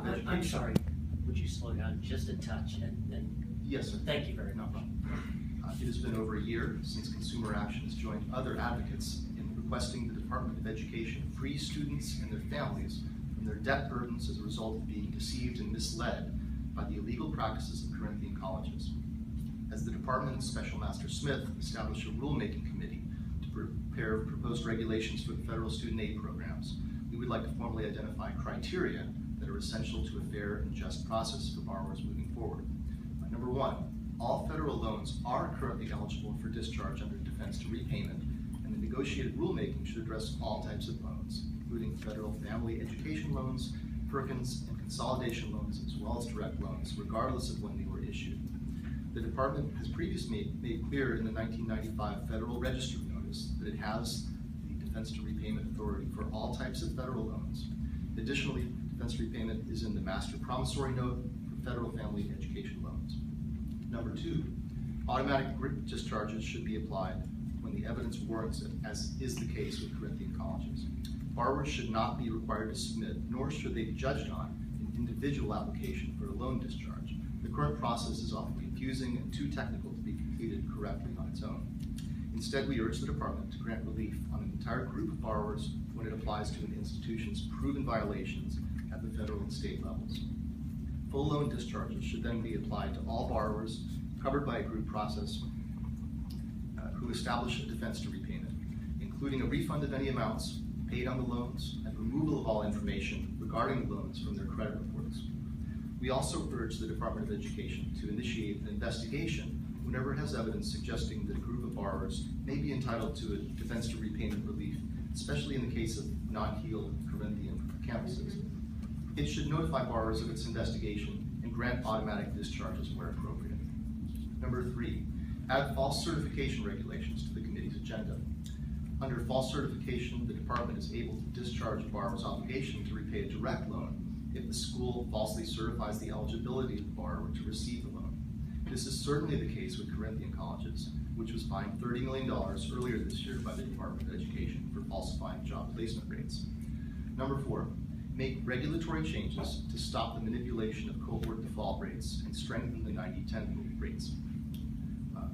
Education. I'm sorry, would you slow down just a touch and Yes, sir. thank you very much. It has been over a year since Consumer Action has joined other advocates in requesting the Department of Education free students and their families from their debt burdens as a result of being deceived and misled by the illegal practices of Corinthian colleges. As the Department and Special Master Smith established a rulemaking committee to prepare proposed regulations for the federal student aid programs, we would like to formally identify criteria that are essential to a fair and just process for borrowers moving forward. Number one, all federal loans are currently eligible for discharge under defense to repayment, and the negotiated rulemaking should address all types of loans, including federal family education loans, Perkins and consolidation loans, as well as direct loans, regardless of when they were issued. The department has previously made clear in the 1995 Federal Register notice that it has the defense to repayment authority for all types of federal loans. Additionally, defense to repayment is in the master promissory note for federal family education loans. Number two, automatic discharges should be applied when the evidence warrants it, as is the case with Corinthian colleges. Borrowers should not be required to submit, nor should they be judged on, an individual application for a loan discharge. The current process is often confusing and too technical to be completed correctly on its own. Instead, we urge the department to grant relief on an entire group of borrowers when it applies to an institution's proven violations at the federal and state levels. Full loan discharges should then be applied to all borrowers covered by a group process who establish a defense to repayment, including a refund of any amounts paid on the loans and removal of all information regarding the loans from their credit reports. We also urge the Department of Education to initiate an investigation whenever it has evidence suggesting that a group of borrowers may be entitled to a defense to repayment relief, especially in the case of non-healed Corinthian campuses. It should notify borrowers of its investigation and grant automatic discharges where appropriate. Number three, add false certification regulations to the committee's agenda. Under false certification, the department is able to discharge a borrower's obligation to repay a direct loan if the school falsely certifies the eligibility of the borrower to receive the loan. This is certainly the case with Corinthian colleges, which was fined $30 million earlier this year by the Department of Education for falsifying job placement rates. Number four, make regulatory changes to stop the manipulation of cohort default rates and strengthen the 90-10 rates.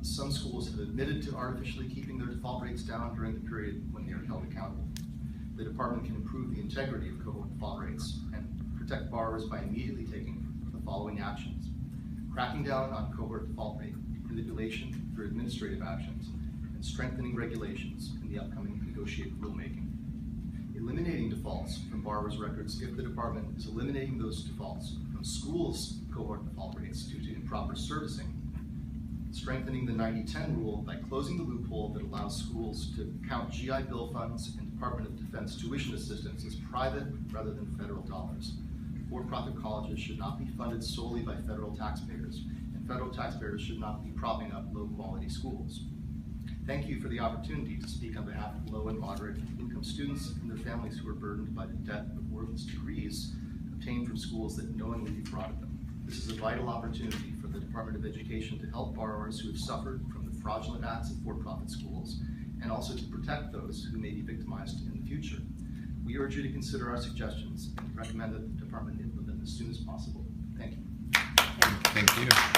Some schools have admitted to artificially keeping their default rates down during the period when they are held accountable. The department can improve the integrity of cohort default rates and protect borrowers by immediately taking the following actions: cracking down on cohort default rate manipulation through administrative actions, and strengthening regulations in the upcoming negotiated rulemaking. Eliminating defaults from borrowers' records if the department is eliminating those defaults from schools' cohort default rates due to improper servicing. Strengthening the 90-10 rule by closing the loophole that allows schools to count GI Bill funds and Department of Defense tuition assistance as private rather than federal dollars. For-profit colleges should not be funded solely by federal taxpayers, and federal taxpayers should not be propping up low-quality schools. Thank you for the opportunity to speak on behalf of low and moderate income students and their families who are burdened by the debt of worthless degrees obtained from schools that knowingly defrauded them. This is a vital opportunity for the Department of Education to help borrowers who have suffered from the fraudulent acts of for-profit schools, and also to protect those who may be victimized in the future. We urge you to consider our suggestions and recommend that the department implement as soon as possible. Thank you. Thank you.